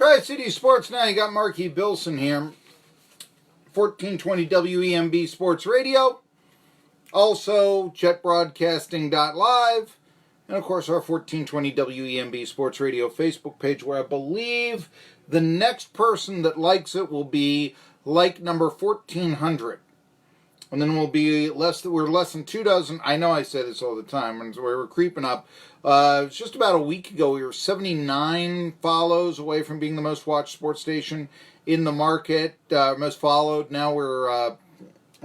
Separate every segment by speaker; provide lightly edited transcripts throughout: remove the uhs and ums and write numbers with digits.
Speaker 1: Tri-City Sports Now, you got Marky Billson here. 1420 WEMB Sports Radio. Also, jetbroadcasting.live. And, of course, our 1420 WEMB Sports Radio Facebook page, where I believe the next person that likes it will be like number 1400. And then we're less than 2 dozen. I know I say this all the time, and we're creeping up. It's just about a week ago, we were 79 follows away from being the most watched sports station in the market, most followed. Now we're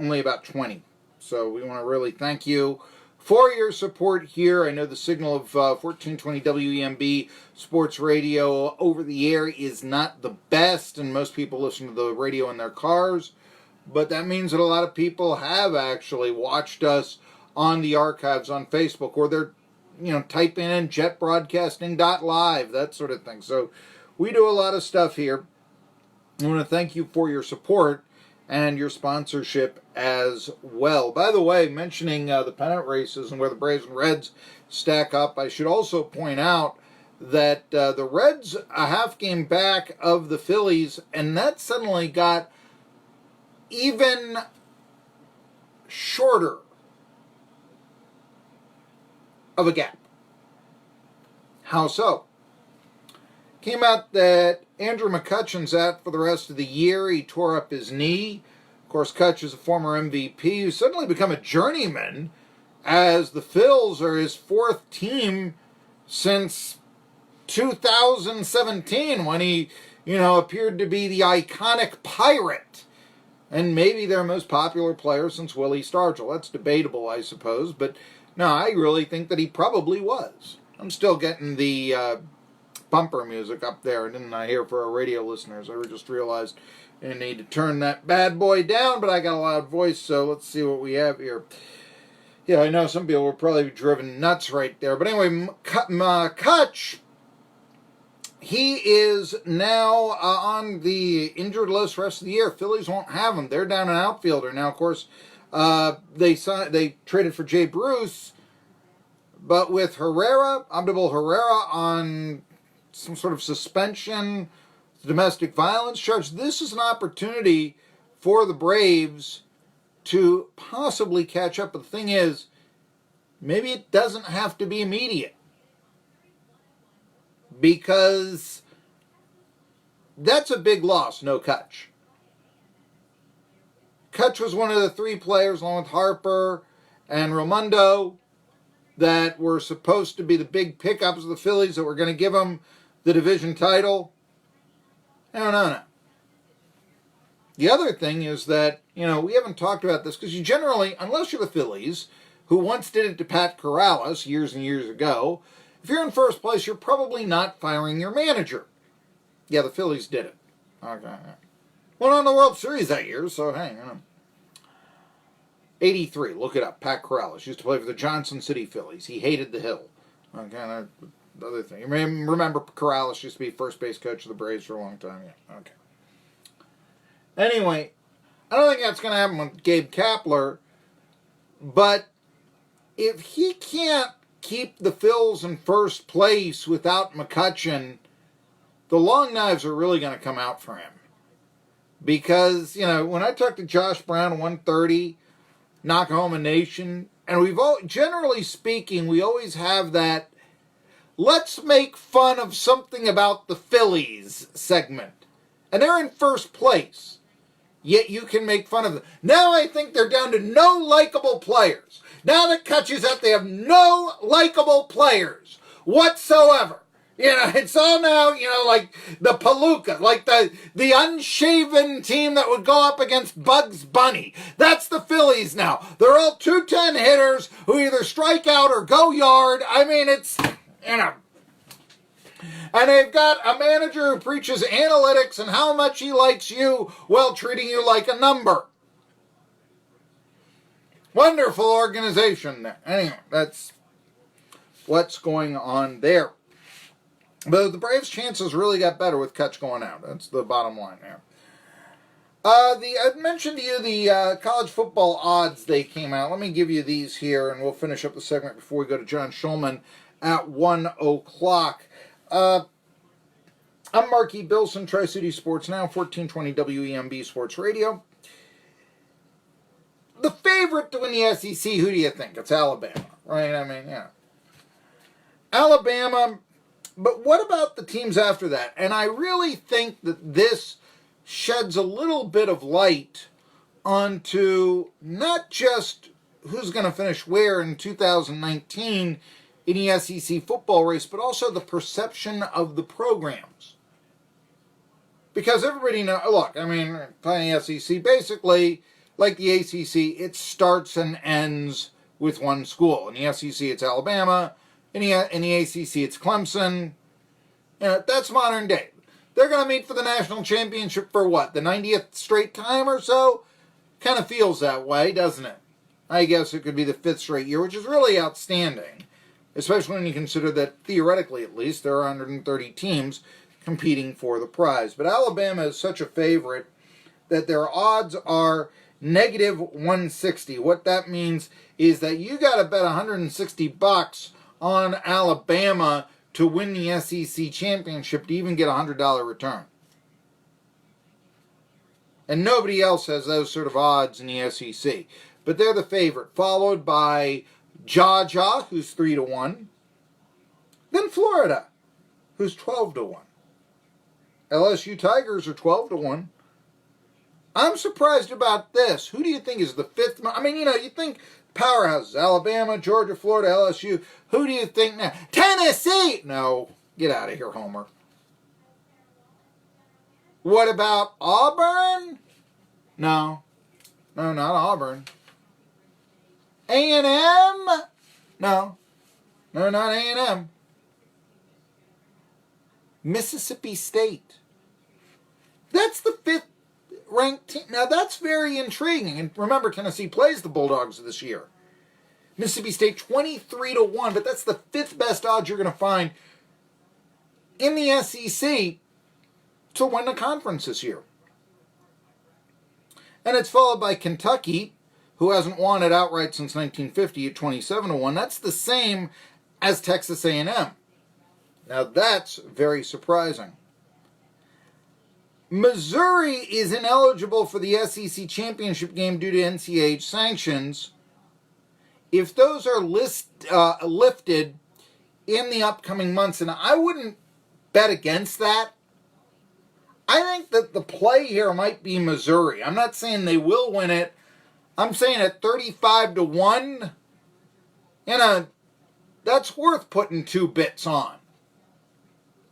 Speaker 1: only about 20. So we want to really thank you for your support here. I know the signal of 1420 WEMB Sports Radio over the air is not the best, and most people listen to the radio in their cars. But that means that a lot of people have actually watched us on the archives on Facebook, or they're, typing in jetbroadcasting.live, that sort of thing. So we do a lot of stuff here. I want to thank you for your support and your sponsorship as well. By the way, mentioning the pennant races and where the Braves and Reds stack up, I should also point out that the Reds a half game back of the Phillies, and that suddenly got even shorter of a gap. How so? Came out that Andrew McCutchen's out for the rest of the year. He tore up his knee. Of course, Kutch is a former MVP who's suddenly become a journeyman, as the Phils are his fourth team since 2017, when he, appeared to be the iconic Pirate. And maybe their most popular player since Willie Stargell. That's debatable, I suppose. But no, I really think that he probably was. I'm still getting the bumper music up there, didn't I, here for our radio listeners? I just realized I need to turn that bad boy down, but I got a loud voice, so let's see what we have here. Yeah, I know some people were probably driven nuts right there. But anyway, Kutch, he is now on the injured list the rest of the year. Phillies won't have him. They're down an outfielder. Now, of course, they traded for Jay Bruce, but with Abdul Herrera on some sort of suspension, domestic violence charge, this is an opportunity for the Braves to possibly catch up. But the thing is, maybe it doesn't have to be immediate, because that's a big loss, no Kutch. Kutch was one of the three players, along with Harper and Raimondo, that were supposed to be the big pickups of the Phillies that were going to give them the division title. No. The other thing is that, we haven't talked about this, because you generally, unless you're the Phillies, who once did it to Pat Corrales years and years ago, if you're in first place, you're probably not firing your manager. Yeah, the Phillies did it. Okay. Won on the World Series that year, so hey, 83, look it up. Pat Corrales used to play for the Johnson City Phillies. He hated the Hill. Okay, the other thing. You may remember Corrales used to be first base coach of the Braves for a long time. Yeah, okay. Anyway, I don't think that's going to happen with Gabe Kapler, but if he can't keep the Phils in first place without McCutchen, the long knives are really going to come out for him. Because, when I talk to Josh Brown at 1:30, knock home a nation, and generally speaking, we always have that let's make fun of something about the Phillies segment. And they're in first place, yet you can make fun of them. Now I think they're down to no likable players. Now that Kutch is out, they have no likable players whatsoever. It's all now, like the Palooka, like the unshaven team that would go up against Bugs Bunny. That's the Phillies now. They're all 210 hitters who either strike out or go yard. I mean, it's, And they've got a manager who preaches analytics and how much he likes you while treating you like a number. Wonderful organization there. Anyway, that's what's going on there. But the Braves' chances really got better with Kutch going out. That's the bottom line there. I mentioned to you the college football odds. They came out. Let me give you these here, and we'll finish up the segment before we go to John Schulman at 1 o'clock. I'm Marky Billson, Tri-City Sports Now, 1420 WEMB Sports Radio. The favorite to win the SEC, who do you think? It's Alabama, right? I mean, yeah. Alabama, but what about the teams after that? And I really think that this sheds a little bit of light onto not just who's going to finish where in 2019 in the SEC football race, but also the perception of the programs. Because everybody knows, look, I mean, playing the SEC, basically, like the ACC, it starts and ends with one school. In the SEC, it's Alabama. In the ACC, it's Clemson. You know, that's modern day. They're going to meet for the national championship for what, the 90th straight time or so? Kind of feels that way, doesn't it? I guess it could be the 5th straight year, which is really outstanding, especially when you consider that, theoretically at least, there are 130 teams competing for the prize. But Alabama is such a favorite that their odds are negative 160. What that means is that you got to bet $160 on Alabama to win the SEC championship to even get a $100 return. And nobody else has those sort of odds in the SEC. But they're the favorite, followed by Georgia, who's 3-1. Then Florida, who's 12-1. LSU Tigers are 12-1. I'm surprised about this. Who do you think is the 5th? I mean, you know, you think powerhouses, Alabama, Georgia, Florida, LSU. Who do you think now? Tennessee! No, get out of here, Homer. What about Auburn? No, not Auburn. A&M? No, not A&M. Mississippi State. That's the 5th ranked team. Now that's very intriguing. And remember, Tennessee plays the Bulldogs this year. Mississippi State 23-1, but that's the 5th best odds you're going to find in the SEC to win the conference this year. And it's followed by Kentucky, who hasn't won it outright since 1950 at 27-1. That's the same as Texas A&M. Now that's very surprising. Missouri is ineligible for the SEC championship game due to NCAA sanctions. If those are lifted in the upcoming months, and I wouldn't bet against that, I think that the play here might be Missouri. I'm not saying they will win it. I'm saying at 35-1, that's worth putting 2 bits on.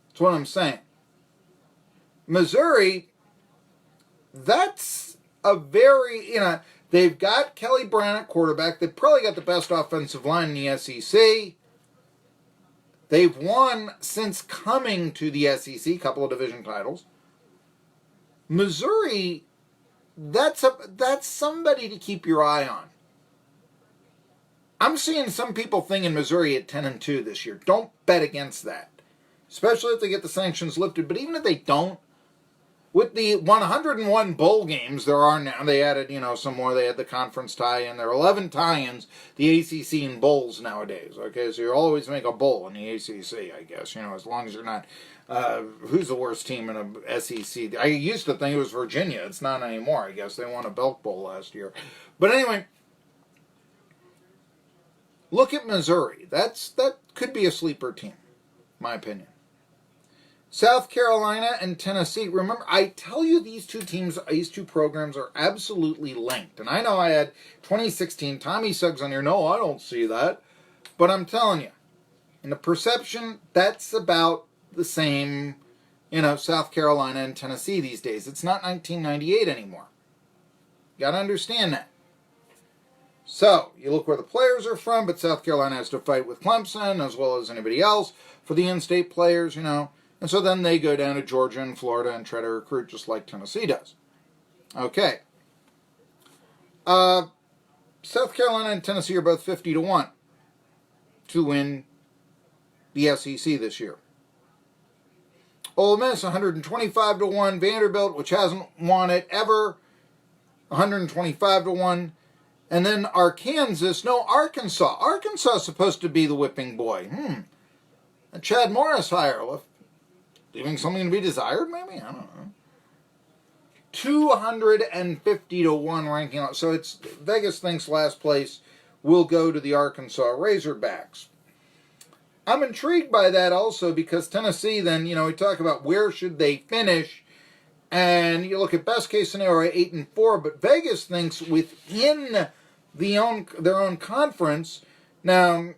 Speaker 1: That's what I'm saying. Missouri, that's a very, they've got Kelly Brown at quarterback. They've probably got the best offensive line in the SEC. They've won since coming to the SEC, a couple of division titles. Missouri, that's somebody to keep your eye on. I'm seeing some people thinking Missouri at 10-2 this year. Don't bet against that, especially if they get the sanctions lifted. But even if they don't, with the 101 bowl games there are now, they added, some more. They had the conference tie-in. There are 11 tie-ins, the ACC and bowls nowadays. Okay, so you always make a bowl in the ACC, I guess. As long as you're not. Who's the worst team in a SEC? I used to think it was Virginia. It's not anymore, I guess. They won a Belk Bowl last year. But anyway, look at Missouri. That could be a sleeper team, in my opinion. South Carolina and Tennessee. Remember, I tell you these two programs are absolutely linked. And I know I had 2016 Tommy Suggs on here. No, I don't see that. But I'm telling you, in the perception, that's about the same, South Carolina and Tennessee these days. It's not 1998 anymore. You got to understand that. So, you look where the players are from, but South Carolina has to fight with Clemson as well as anybody else for the in-state players, And so then they go down to Georgia and Florida and try to recruit just like Tennessee does. Okay. South Carolina and Tennessee are both 50-1 to win the SEC this year. Ole Miss, 125-1. Vanderbilt, which hasn't won it ever, 125-1. And then Arkansas. Arkansas is supposed to be the whipping boy. A Chad Morris hire. leaving something to be desired, maybe? I don't know. 250 to 1 ranking. So it's Vegas thinks last place will go to the Arkansas Razorbacks. I'm intrigued by that also because Tennessee, then, we talk about where should they finish, and you look at best case scenario 8-4, but Vegas thinks within their own conference. Now,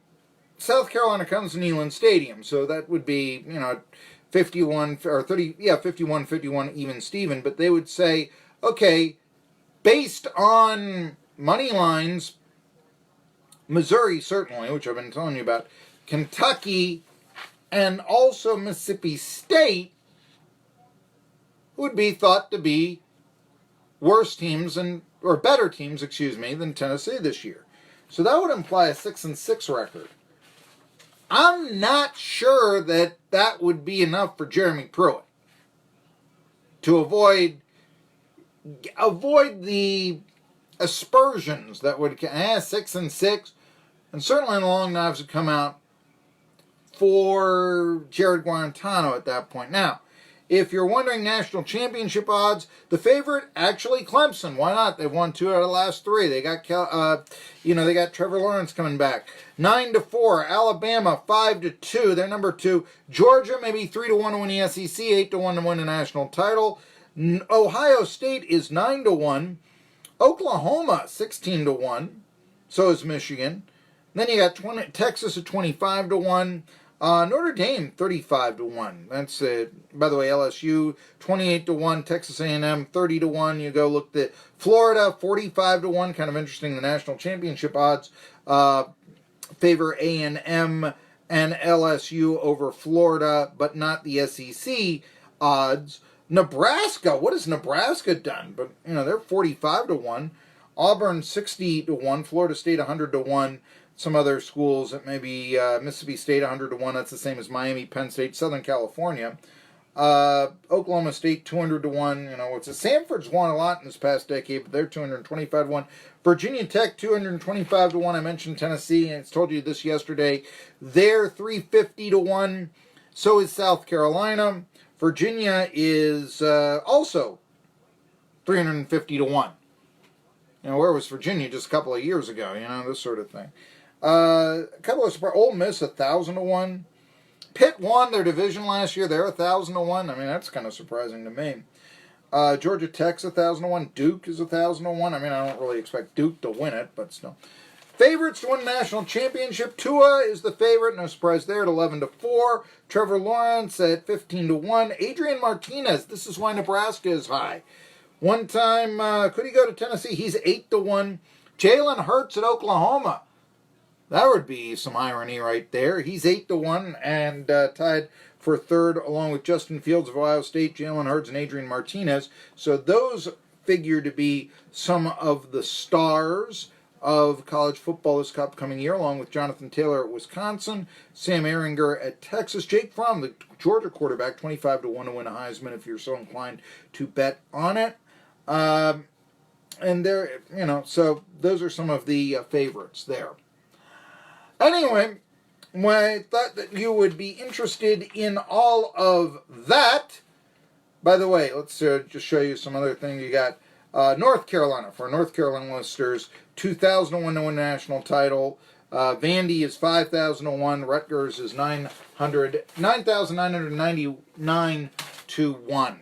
Speaker 1: South Carolina comes to Neyland Stadium, so that would be 51 or 30, 51-51 even Steven, but they would say, okay, based on money lines, Missouri certainly, which I've been telling you about, Kentucky, and also Mississippi State would be thought to be worse teams or better teams, than Tennessee this year. So that would imply a 6-6 record. I'm not sure that would be enough for Jeremy Pruitt to avoid the aspersions that would 6-6, and certainly the long knives would come out for Jared Guarantano at that point. Now, if you're wondering national championship odds, the favorite actually Clemson. Why not? They've won 2 out of the last 3. They got they got Trevor Lawrence coming back. 9-4. Alabama 5-2. They're number 2. Georgia maybe 3-1 to win the SEC, 8-1 to win the national title. Ohio State is 9-1. Oklahoma 16-1. So is Michigan. Then you got Texas at 25-1. Notre Dame 35-1. That's by the way, LSU 28-1. Texas A&M 30-1. You go look at Florida 45-1. Kind of interesting. The national championship odds favor A&M and LSU over Florida, but not the SEC odds. Nebraska. What has Nebraska done? But they're 45-1. Auburn 60-1. Florida State 100-1. Some other schools that maybe Mississippi State 100-1. That's the same as Miami, Penn State, Southern California. Oklahoma State 200-1. Sanford's won a lot in this past decade, but they're 225-1. Virginia Tech 225-1. I mentioned Tennessee, and I told you this yesterday. They're 350-1. So is South Carolina. Virginia is also 350-1. Where was Virginia just a couple of years ago? This sort of thing. A couple of surprises. Ole Miss 1,000-1. Pitt won their division last year. They're 1,000-1. I mean, that's kind of surprising to me. Georgia Tech's 1,000-1. Duke is 1,000-1. I mean, I don't really expect Duke to win it, but still. Favorites to win the national championship. Tua is the favorite. No surprise there at 11-4. Trevor Lawrence at 15-1. Adrian Martinez. This is why Nebraska is high. One time, could he go to Tennessee? He's 8-1. Jalen Hurts at Oklahoma. That would be some irony right there. He's 8-1 and tied for third along with Justin Fields of Ohio State, Jalen Hurts, and Adrian Martinez. So those figure to be some of the stars of college football this upcoming year, along with Jonathan Taylor at Wisconsin, Sam Ehringer at Texas, Jake Fromm, the Georgia quarterback, 25-1 to win a Heisman if you're so inclined to bet on it. And there, so those are some of the favorites there. Anyway, I thought that you would be interested in all of that. By the way, let's just show you some other things. You got North Carolina, for North Carolina listeners, 2,001 to win the national title. Vandy is 5,001. Rutgers is 9,999 to 1.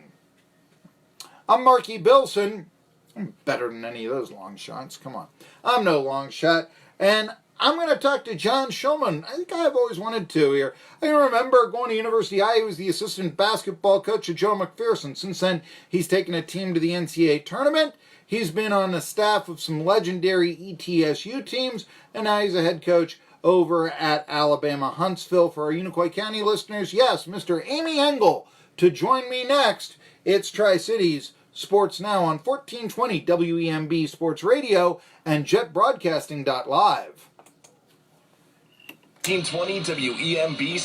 Speaker 1: I'm Marky Billson. I'm better than any of those long shots. Come on. I'm no long shot. And I'm going to talk to John Shulman. I think I've always wanted to here. I can remember going to University I. He was the assistant basketball coach of Joe McPherson. Since then, he's taken a team to the NCAA tournament. He's been on the staff of some legendary ETSU teams. And now he's a head coach over at Alabama Huntsville. For our Unicoi County listeners, yes, Mr. Amy Engel to join me next. It's Tri-Cities Sports Now on 1420 WEMB Sports Radio and jetbroadcasting.live.
Speaker 2: 1420 WEMB